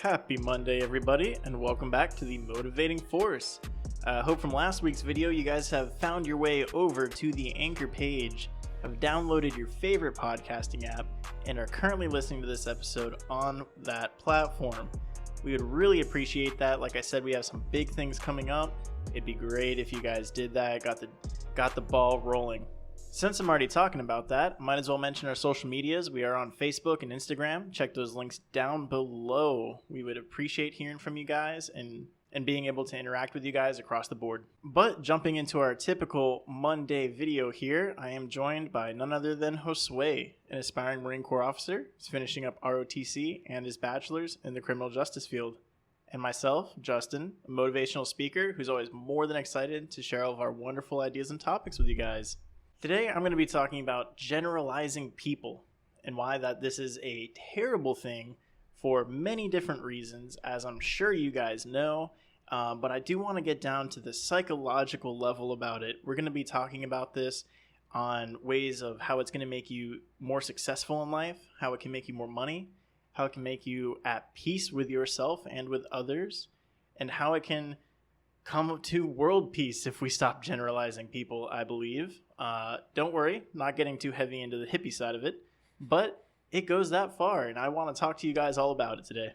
Happy Monday, everybody, and welcome back to the Motivating Force. Hope from last week's video you guys have found your way over to the Anchor page, have downloaded your favorite podcasting app, and are currently listening to this episode on that platform. We would really appreciate that. Like I said, we have some big things coming up. It'd be great if you guys did that, got the ball rolling. Since I'm already talking about that, might as well mention our social medias. We are on Facebook and Instagram. Check those links down below. We would appreciate hearing from you guys and being able to interact with you guys across the board. But jumping into our typical Monday video here, I am joined by none other than Josue, an aspiring Marine Corps officer. He's finishing up ROTC and his bachelor's in the criminal justice field. And myself, Justin, a motivational speaker who's always more than excited to share all of our wonderful ideas and topics with you guys. Today, I'm going to be talking about generalizing people and why this is a terrible thing for many different reasons, as I'm sure you guys know. But I do want to get down to the psychological level about it. We're going to be talking about this on ways of how it's going to make you more successful in life, how it can make you more money, how it can make you at peace with yourself and with others, and how it can come to world peace if we stop generalizing people, I believe. Don't worry, not getting too heavy into the hippie side of it, but it goes that far, and I want to talk to you guys all about it today.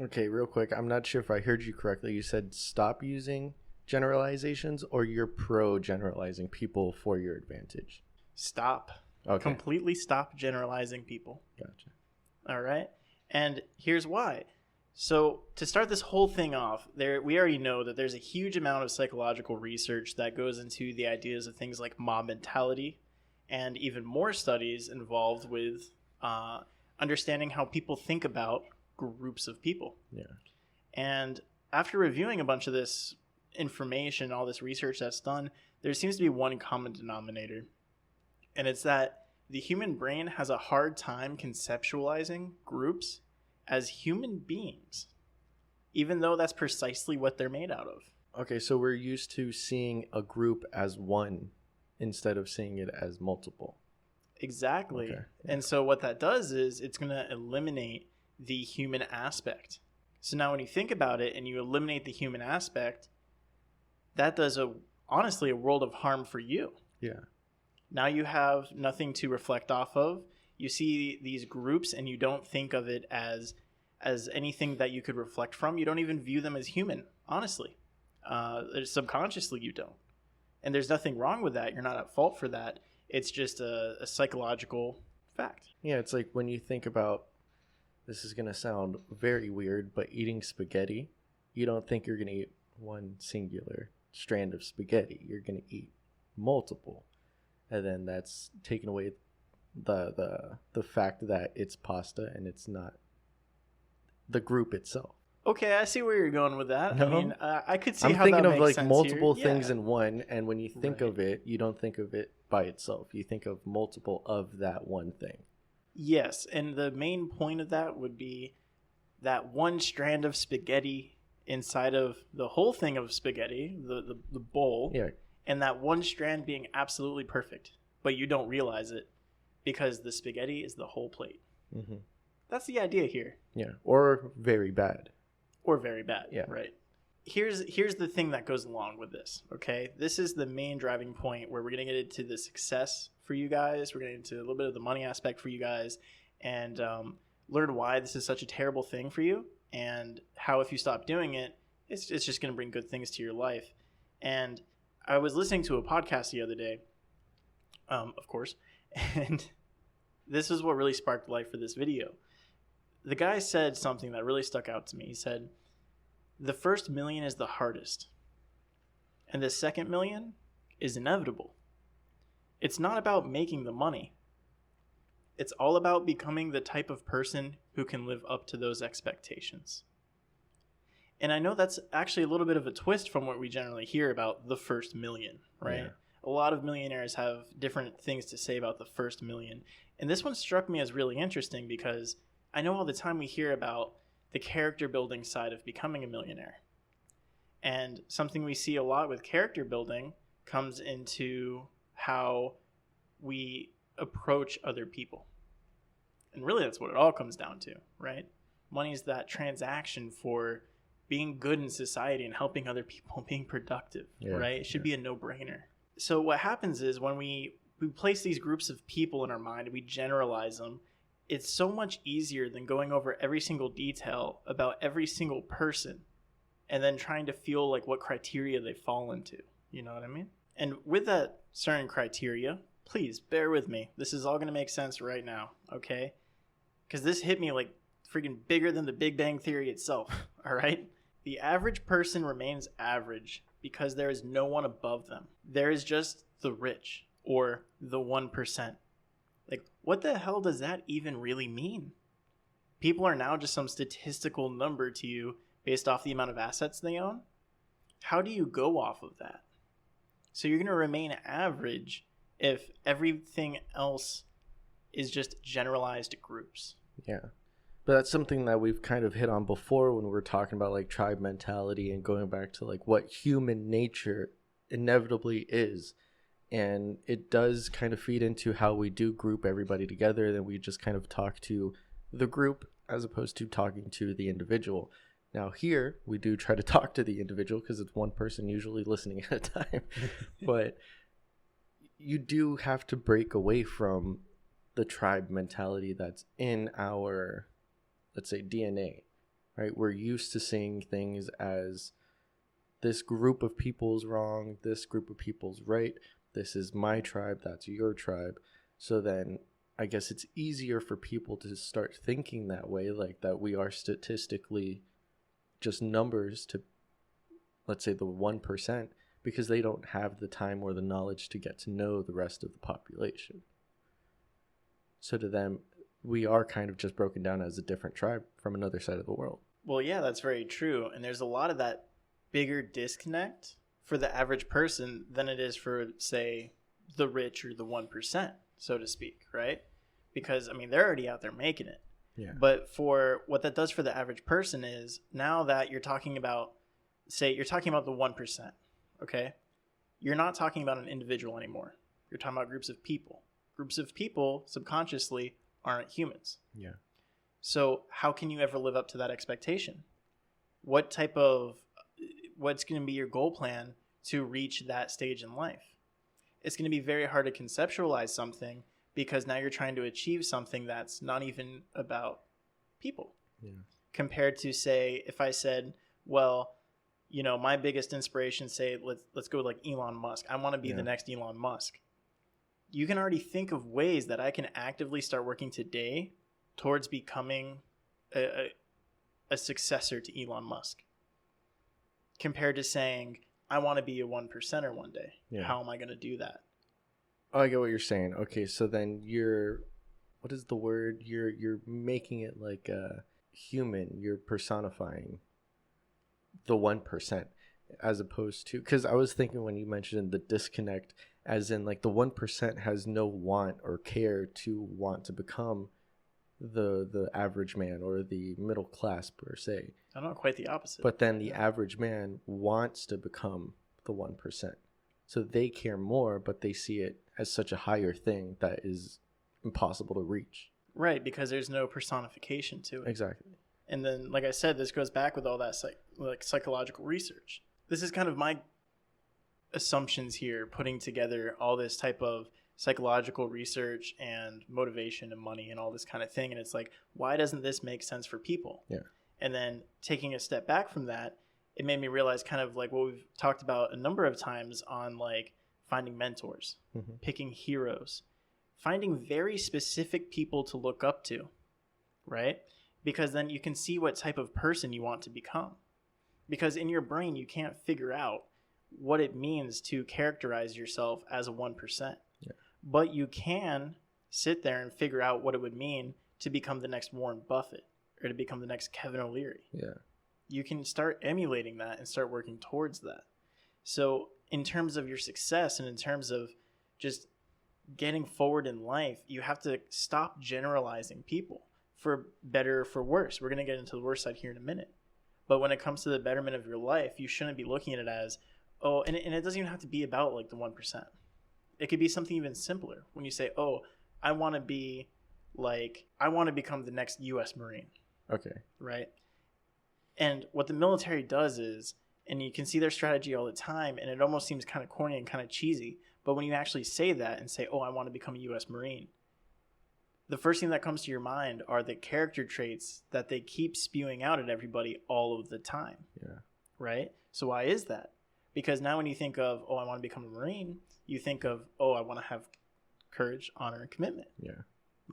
Okay, real quick, I'm not sure if I heard you correctly. You said stop using generalizations, or you're pro-generalizing people for your advantage? Stop. Okay. Completely stop generalizing people. Gotcha. All right? And here's why. So to start this whole thing off, we already know that there's a huge amount of psychological research that goes into the ideas of things like mob mentality, and even more studies involved with understanding how people think about groups of people. Yeah. And after reviewing a bunch of this information, all this research that's done, there seems to be one common denominator, and it's that the human brain has a hard time conceptualizing groups as human beings, even though that's precisely what they're made out of. Okay, so we're used to seeing a group as one instead of seeing it as multiple. Exactly. Okay. And so what that does is it's going to eliminate the human aspect. So now when you think about it and you eliminate the human aspect, that does honestly a world of harm for you. Yeah. Now you have nothing to reflect off of. You see these groups and you don't think of it as anything that you could reflect from. You don't even view them as human, honestly. Subconsciously you don't. And there's nothing wrong with that. You're not at fault for that. It's just a psychological fact. Yeah, it's like when you think about, this is going to sound very weird, but eating spaghetti, you don't think you're going to eat one singular strand of spaghetti. You're going to eat multiple. And then that's taken away the fact that it's pasta and it's not the group itself. Okay, I see where you're going with that. No? I mean, I could see I'm how thinking that of makes like sense multiple here. things Yeah. in one, and when you think Right. of it, you don't think of it by itself. You think of multiple of that one thing. Yes, and the main point of that would be that one strand of spaghetti inside of the whole thing of spaghetti, the bowl, Yeah. and that one strand being absolutely perfect, but you don't realize it because the spaghetti is the whole plate. Mm-hmm. That's the idea here. Yeah. Or very bad. Or very bad, Yeah. right? Here's the thing that goes along with this, okay? This is the main driving point where we're going to get into the success for you guys. We're going to get into a little bit of the money aspect for you guys and learn why this is such a terrible thing for you and how if you stop doing it, it's just going to bring good things to your life. And I was listening to a podcast the other day, of course, and this is what really sparked life for this video. The guy said something that really stuck out to me. He said, the first million is the hardest, and the second million is inevitable. It's not about making the money. It's all about becoming the type of person who can live up to those expectations. And I know that's actually a little bit of a twist from what we generally hear about the first million, right? Yeah. A lot of millionaires have different things to say about the first million. And this one struck me as really interesting because I know all the time we hear about the character building side of becoming a millionaire. And something we see a lot with character building comes into how we approach other people. And really that's what it all comes down to, right? Money is that transaction for being good in society and helping other people, being productive, right? It should be a no-brainer. So what happens is when we place these groups of people in our mind and we generalize them, it's so much easier than going over every single detail about every single person and then trying to feel like what criteria they fall into. You know what I mean? And with that certain criteria, please bear with me. This is all going to make sense right now, okay? Because this hit me like freaking bigger than the Big Bang Theory itself, all right? The average person remains average because there is no one above them. There is just the rich, or the 1%. Like, what the hell does that even really mean? People are now just some statistical number to you based off the amount of assets they own? How do you go off of that? So you're going to remain average if everything else is just generalized groups. Yeah. But that's something that we've kind of hit on before when we're talking about like tribe mentality and going back to like what human nature inevitably is. And it does kind of feed into how we do group everybody together. Then we just kind of talk to the group as opposed to talking to the individual. Now here we do try to talk to the individual because it's one person usually listening at a time. But you do have to break away from the tribe mentality that's in our, let's say, DNA, right? We're used to seeing things as this group of people's wrong, this group of people's right. This is my tribe, that's your tribe. So then I guess it's easier for people to start thinking that way, like that we are statistically just numbers to, let's say, the 1%, because they don't have the time or the knowledge to get to know the rest of the population. So to them, we are kind of just broken down as a different tribe from another side of the world. Well, yeah, that's very true. And there's a lot of that bigger disconnect for the average person than it is for, say, the rich or the 1%, so to speak, right? Because, I mean, they're already out there making it. Yeah. But for what that does for the average person is now that you're talking about, say, you're talking about the 1%, okay? You're not talking about an individual anymore. You're talking about groups of people. Groups of people, subconsciously, aren't humans. Yeah. So how can you ever live up to that expectation? What's going to be your goal plan to reach that stage in life? It's going to be very hard to conceptualize something because now you're trying to achieve something that's not even about people. Yeah. Compared to, say, if I said, well, you know, my biggest inspiration, say, let's go like Elon Musk. I want to be the next Elon Musk. You can already think of ways that I can actively start working today towards becoming a successor to Elon Musk. Compared to saying, I want to be a 1%er one day. Yeah. How am I going to do that? Oh, I get what you're saying. Okay, so then what is the word? You're making it like a human. You're personifying the 1% as opposed to, because I was thinking when you mentioned the disconnect, as in like the 1% has no want or care to want to become the average man or the middle class per se. I don't know, quite the opposite. But then the average man wants to become the 1%. So they care more, but they see it as such a higher thing that is impossible to reach. Right, because there's no personification to it. Exactly. And then, like I said, this goes back with all that psychological research. This is kind of my assumptions here, putting together all this type of psychological research and motivation and money and all this kind of thing. And it's like, why doesn't this make sense for people? Yeah. And then taking a step back from that, it made me realize kind of like what we've talked about a number of times on like finding mentors, picking heroes, finding very specific people to look up to, right? Because then you can see what type of person you want to become. Because in your brain, you can't figure out what it means to characterize yourself as a 1%. Yeah. But you can sit there and figure out what it would mean to become the next Warren Buffett or to become the next Kevin O'Leary. Yeah. You can start emulating that and start working towards that. So in terms of your success and in terms of just getting forward in life, you have to stop generalizing people for better or for worse. We're going to get into the worst side here in a minute. But when it comes to the betterment of your life, you shouldn't be looking at it as, oh, and it doesn't even have to be about like the 1%. It could be something even simpler. When you say, oh, I want to become the next U.S. Marine. Okay. right? And what the military does is, and you can see their strategy all the time, and it almost seems kind of corny and kind of cheesy, but when you actually say that and say, oh, I want to become a U.S. Marine, the first thing that comes to your mind are the character traits that they keep spewing out at everybody all of the time. Yeah. Right? So why is that? Because now when you think of, oh, I want to become a Marine, you think of, oh, I want to have courage, honor, and commitment. Yeah.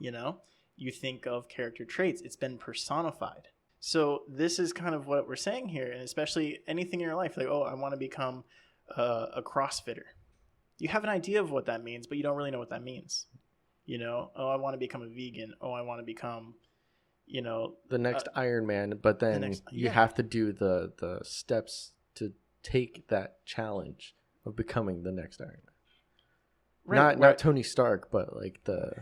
You know? You think of character traits. It's been personified. So this is kind of what we're saying here, and especially anything in your life, like, oh, I want to become a CrossFitter. You have an idea of what that means, but you don't really know what that means. You know, oh, I want to become a vegan. Oh, I want to become, you know, the next Iron Man, but then you have to do the steps to take that challenge of becoming the next Iron Man. Right, not Tony Stark, but like the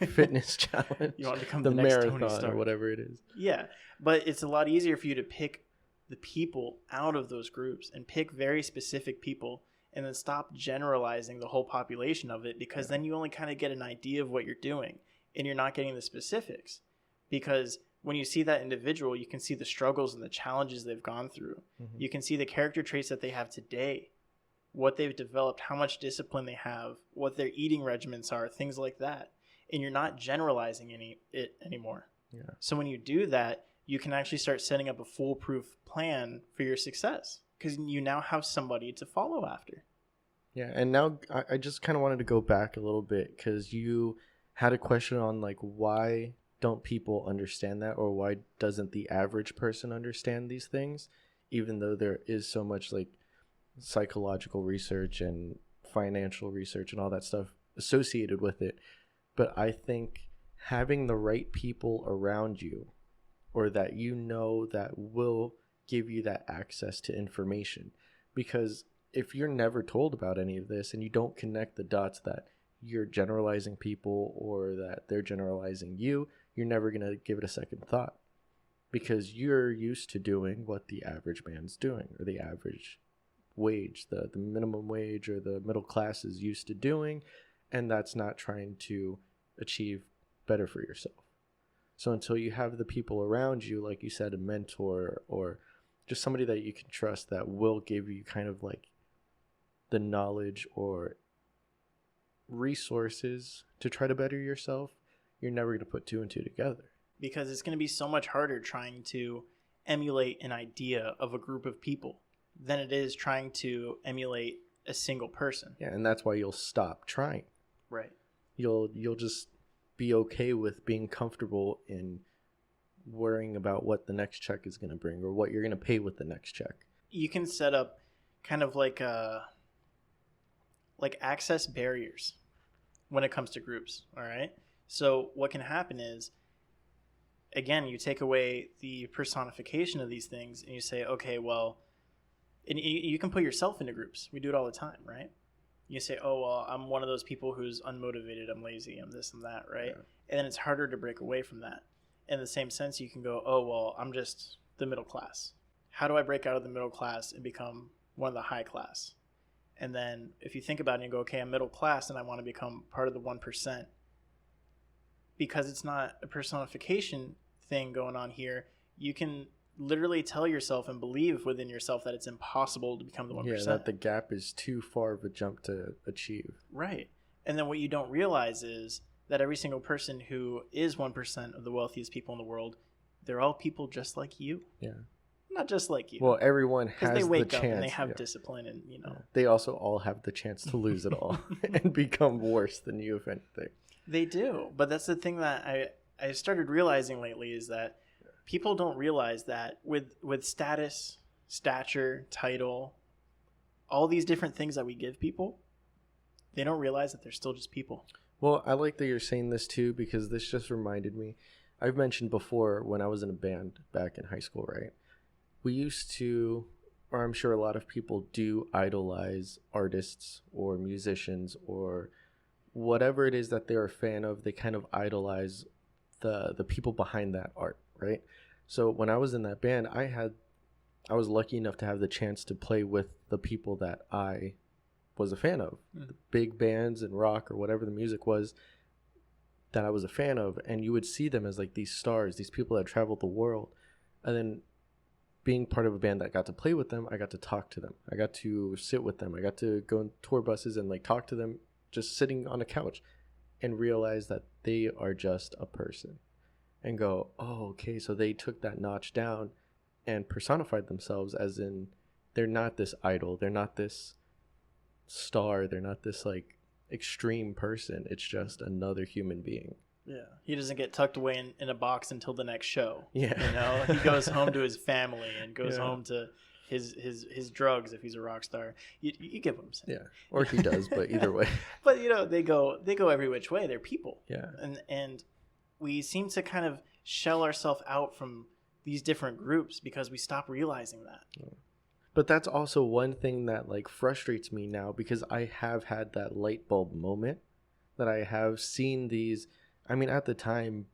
fitness challenge. You want to become the next marathon Tony Stark or whatever it is. Yeah, but it's a lot easier for you to pick the people out of those groups and pick very specific people, and then stop generalizing the whole population of it, because then you only kind of get an idea of what you're doing, and you're not getting the specifics. Because when you see that individual, you can see the struggles and the challenges they've gone through. Mm-hmm. You can see the character traits that they have today, what they've developed, how much discipline they have, what their eating regimens are, things like that. And you're not generalizing it anymore. Yeah. So when you do that, you can actually start setting up a foolproof plan for your success, because you now have somebody to follow after. Yeah, and now I just kind of wanted to go back a little bit, because you had a question on like, why don't people understand that, or why doesn't the average person understand these things, even though there is so much like psychological research and financial research and all that stuff associated with it. But I think having the right people around you, or that you know that will give you that access to information, because if you're never told about any of this and you don't connect the dots that you're generalizing people or that they're generalizing you, you're never going to give it a second thought, because you're used to doing what the average man's doing, or the average wage, the minimum wage or the middle class is used to doing, and that's not trying to achieve better for yourself. So until you have the people around you, like you said, a mentor or just somebody that you can trust that will give you kind of like the knowledge or resources to try to better yourself, you're never going to put two and two together. Because it's going to be so much harder trying to emulate an idea of a group of people than it is trying to emulate a single person. Yeah, and that's why you'll stop trying. Right. You'll just be okay with being comfortable in worrying about what the next check is going to bring, or what you're going to pay with the next check. You can set up kind of like access barriers when it comes to groups, all right? So what can happen is, again, you take away the personification of these things and you say, okay, well, and you can put yourself into groups. We do it all the time, right? You say, oh, well, I'm one of those people who's unmotivated, I'm lazy, I'm this and that, right? Yeah. And then it's harder to break away from that. In the same sense, you can go, oh, well, I'm just the middle class. How do I break out of the middle class and become one of the high class? And then if you think about it and you go, okay, I'm middle class and I want to become part of the 1%. Because it's not a personification thing going on here, you can literally tell yourself and believe within yourself that it's impossible to become the 1%. Yeah, that the gap is too far of a jump to achieve. Right. And then what you don't realize is that every single person who is 1% of the wealthiest people in the world, they're all people just like you. Yeah. Not just like you. Well, everyone has the chance. Because they wake up and they have discipline and, you know. Yeah. They also all have the chance to lose it all and become worse than you, if anything. They do. But that's the thing that I started realizing lately, is that people don't realize that with status, stature, title, all these different things that we give people, they don't realize that they're still just people. Well, I like that you're saying this too, because this just reminded me. I've mentioned before when I was in a band back in high school, right? We used to, or I'm sure a lot of people do, idolize artists or musicians or whatever it is that they're a fan of. They kind of idolize the people behind that art, right? So when I was in that band, I was lucky enough to have the chance to play with the people that I was a fan of. The big bands and rock or whatever the music was, that I was a fan of, and you would see them as like these stars, these people that traveled the world. And then being part of a band that got to play with them, I got to talk to them. I got to sit with them. I got to go on tour buses and like talk to them just sitting on a couch and realize that they are just a person and go, oh, okay, so they took that notch down and personified themselves as in they're not this idol. They're not this star. They're not this like extreme person. It's just another human being. Yeah, he doesn't get tucked away in a box until the next show. Yeah, you know, he goes home to his family and goes home to his drugs if he's a rock star. You get what I'm saying? Yeah, or he does, but either way. But you know, they go every which way. They're people. Yeah, and we seem to kind of shell ourselves out from these different groups because we stop realizing that. Yeah. But that's also one thing that like frustrates me now, because I have had that light bulb moment that I have seen these. I mean, at the time,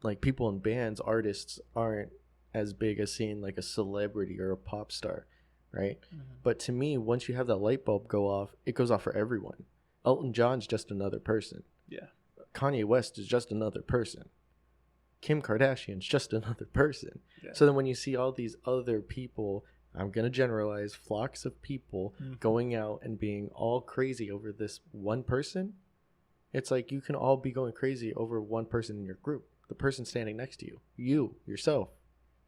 like people in bands, artists aren't as big as seeing like a celebrity or a pop star, right? Mm-hmm. But to me, once you have that light bulb go off, it goes off for everyone. Elton John's just another person. Yeah. Kanye West is just another person. Kim Kardashian's just another person. Yeah. So then when you see all these other people, I'm going to generalize, flocks of people going out and being all crazy over this one person, it's like you can all be going crazy over one person in your group. The person standing next to you, yourself.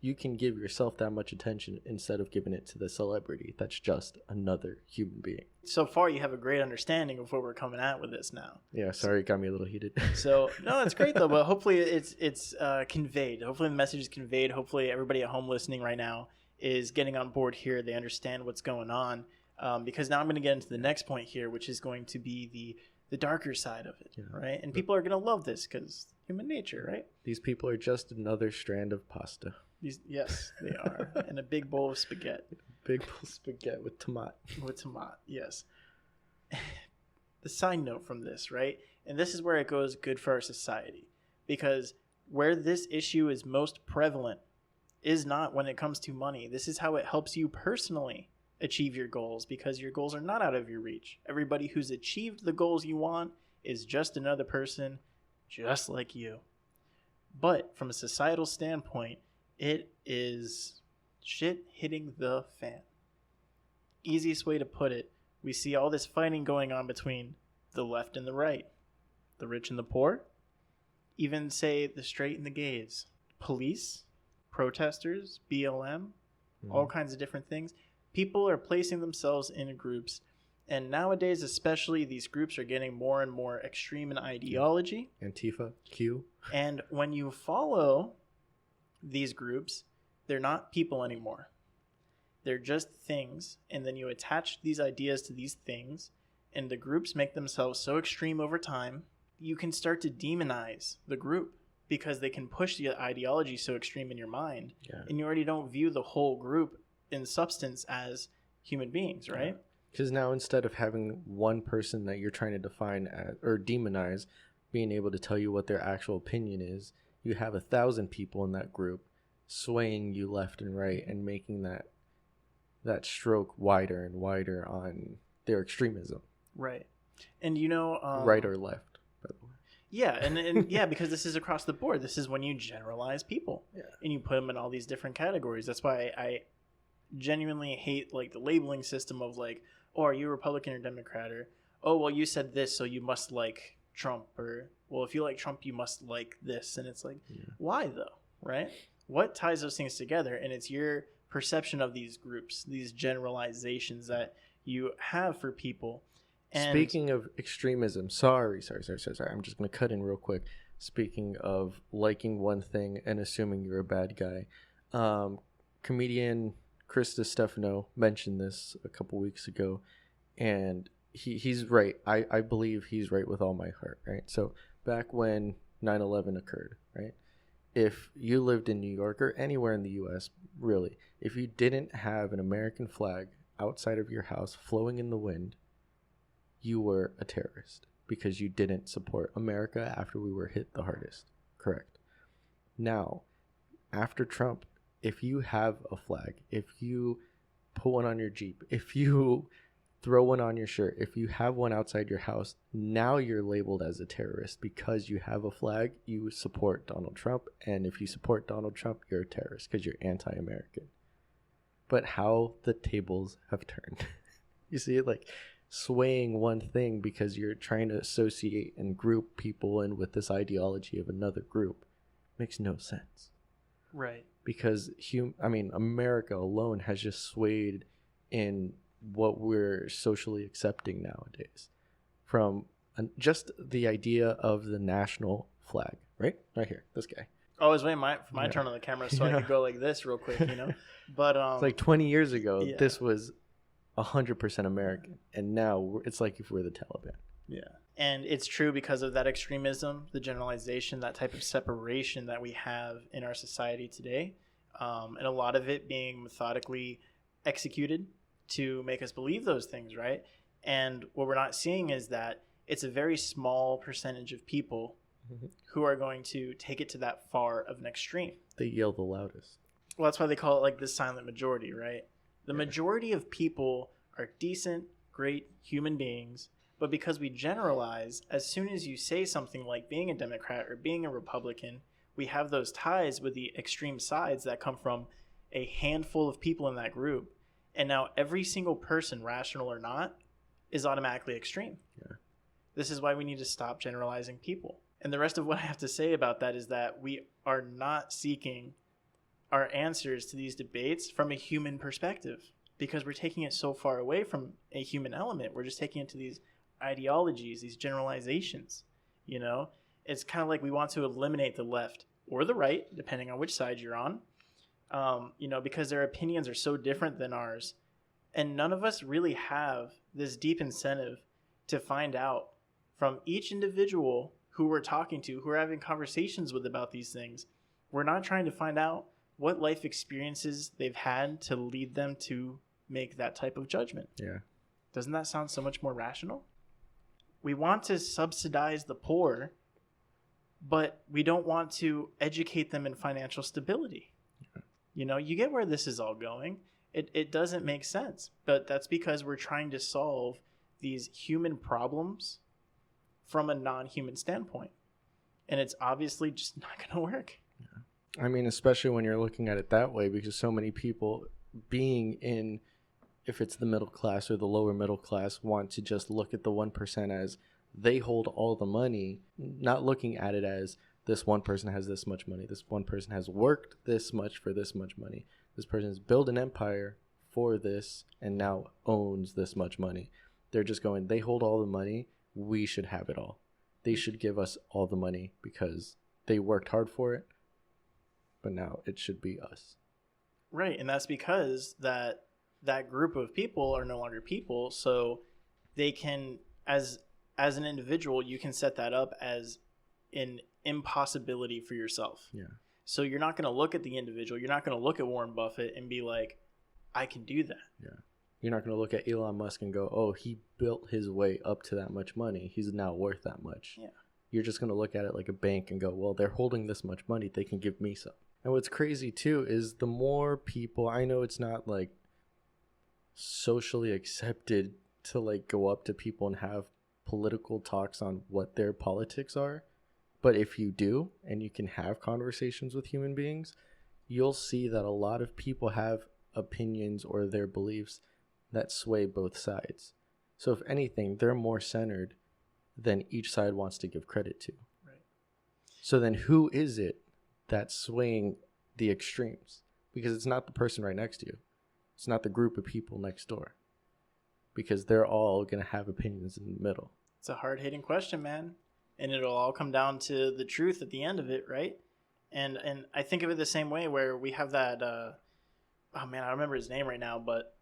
You can give yourself that much attention instead of giving it to the celebrity that's just another human being. So far, you have a great understanding of what we're coming at with this now. Yeah, sorry, it got me a little heated. So, no, it's great, though, but hopefully it's conveyed. Hopefully the message is conveyed. Hopefully everybody at home listening right now is getting on board here. They understand what's going on, because now I'm going to get into the next point here, which is going to be the darker side of it, right? And people are going to love this because human nature, right? These people are just another strand of pasta. Yes, they are. And a big bowl of spaghetti. Big bowl of spaghetti with tomato. With tomato, yes. The side note from this, right? And this is where it goes good for our society. Because where this issue is most prevalent is not when it comes to money. This is how it helps you personally achieve your goals, because your goals are not out of your reach. Everybody who's achieved the goals you want is just another person just like you. But from a societal standpoint, it is shit hitting the fan. Easiest way to put it, we see all this fighting going on between the left and the right, the rich and the poor, even say the straight and the gays, police, protesters, BLM, all kinds of different things. People are placing themselves in groups, and nowadays especially these groups are getting more and more extreme in ideology. Antifa, Q. And when you follow these groups, they're not people anymore. They're just things, and then you attach these ideas to these things, and the groups make themselves so extreme over time, you can start to demonize the group because they can push the ideology so extreme in your mind, and you already don't view the whole group in substance as human beings, right? Because now instead of having one person that you're trying to define as, or demonize, being able to tell you what their actual opinion is, you have 1,000 people in that group swaying you left and right and making that stroke wider and wider on their extremism. Right. And you know... right or left, by the way. Yeah, and yeah, because this is across the board. This is when you generalize people. Yeah. And you put them in all these different categories. That's why I genuinely hate like the labeling system of like, oh, are you a Republican or Democrat? Or, oh, well, you said this, so you must like Trump. Or, well, if you like Trump, you must like this. And it's like, why though, right? What ties those things together? And it's your perception of these groups, these generalizations that you have for people. And speaking of extremism, sorry. I'm just going to cut in real quick. Speaking of liking one thing and assuming you're a bad guy, comedian Chris Stefano mentioned this a couple weeks ago, and he's right. I believe he's right with all my heart, right? So back when 9/11 occurred, right? If you lived in New York or anywhere in the U.S., really, if you didn't have an American flag outside of your house flowing in the wind, you were a terrorist because you didn't support America after we were hit the hardest. Correct. Now, after Trump, if you have a flag, if you put one on your Jeep, if you throw one on your shirt. If you have one outside your house, now you're labeled as a terrorist because you have a flag. You support Donald Trump. And if you support Donald Trump, you're a terrorist because you're anti-American. But how the tables have turned. You see it like swaying one thing because you're trying to associate and group people in with this ideology of another group. Makes no sense. Right. Because America alone has just swayed in what we're socially accepting nowadays, from just the idea of the national flag, right here, this guy. Oh, I was waiting for my turn on the camera so I could go like this real quick, But it's like 20 years ago, yeah. This was 100% American, and now it's like if we're the Taliban. Yeah. And it's true because of that extremism, the generalization, that type of separation that we have in our society today, and a lot of it being methodically executed to make us believe those things, right? And what we're not seeing is that it's a very small percentage of people who are going to take it to that far of an extreme. They yell the loudest. Well, that's why they call it like the silent majority, right? The majority of people are decent, great human beings, but because we generalize, as soon as you say something like being a Democrat or being a Republican, we have those ties with the extreme sides that come from a handful of people in that group. And now every single person, rational or not, is automatically extreme. Yeah. This is why we need to stop generalizing people. And the rest of what I have to say about that is that we are not seeking our answers to these debates from a human perspective because we're taking it so far away from a human element. We're just taking it to these ideologies, these generalizations. It's kind of like we want to eliminate the left or the right, depending on which side you're on, because their opinions are so different than ours. And none of us really have this deep incentive to find out from each individual who we're talking to, who we're having conversations with about these things. We're not trying to find out what life experiences they've had to lead them to make that type of judgment. Yeah. Doesn't that sound so much more rational? We want to subsidize the poor, but we don't want to educate them in financial stability. Yeah. You get where this is all going. It doesn't make sense, but that's because we're trying to solve these human problems from a non-human standpoint. And it's obviously just not going to work. Yeah. Especially when you're looking at it that way, because so many people being in, if it's the middle class or the lower middle class, want to just look at the 1% as they hold all the money, not looking at it as this one person has this much money. This one person has worked this much for this much money. This person has built an empire for this and now owns this much money. They're just going, they hold all the money. We should have it all. They should give us all the money because they worked hard for it. But now it should be us. Right. And that's because that group of people are no longer people. So they can, as an individual, you can set that up as an impossibility for yourself. Yeah. So you're not going to look at the individual. You're not going to look at Warren Buffett and be like, I can do that. Yeah. You're not going to look at Elon Musk and go, oh, he built his way up to that much money. He's now worth that much. Yeah. You're just going to look at it like a bank and go, well, they're holding this much money. They can give me some. And what's crazy, too, is the more people, I know it's not like socially accepted to like go up to people and have political talks on what their politics are. But if you do, and you can have conversations with human beings, you'll see that a lot of people have opinions or their beliefs that sway both sides. So if anything, they're more centered than each side wants to give credit to. Right. So then who is it that's swaying the extremes? Because it's not the person right next to you. It's not the group of people next door. Because they're all going to have opinions in the middle. It's a hard-hitting question, man. And it'll all come down to the truth at the end of it, right? And I think of it the same way where we have that, I don't remember his name right now, but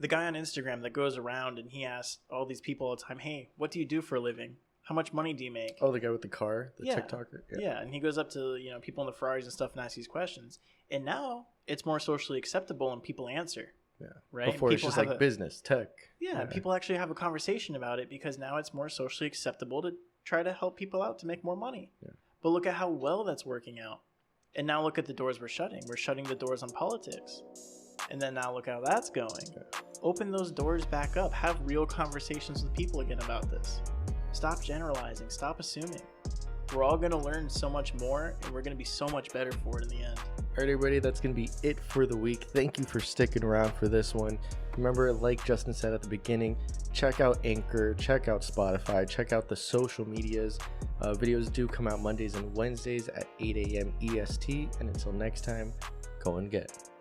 the guy on Instagram that goes around and he asks all these people all the time, hey, what do you do for a living? How much money do you make? Oh, the guy with the car, the TikToker? Yeah, and he goes up to people in the Ferraris and stuff and asks these questions. And now it's more socially acceptable and people answer. Yeah. Right? Before it's just like business, tech. Yeah, people actually have a conversation about it because now it's more socially acceptable to try to help people out to make more money. Yeah. But look at how well that's working out. And now look at the doors we're shutting. We're shutting the doors on politics. And then now look how that's going. Open those doors back up. Have real conversations with people again about this. Stop generalizing. Stop assuming. We're all going to learn so much more, and we're going to be so much better for it in the end. All right, everybody, that's going to be it for the week. Thank you for sticking around for this one. Remember, like Justin said at the beginning, check out Anchor, check out Spotify, check out the social medias. Videos do come out Mondays and Wednesdays at 8 a.m. EST. And until next time, go and get.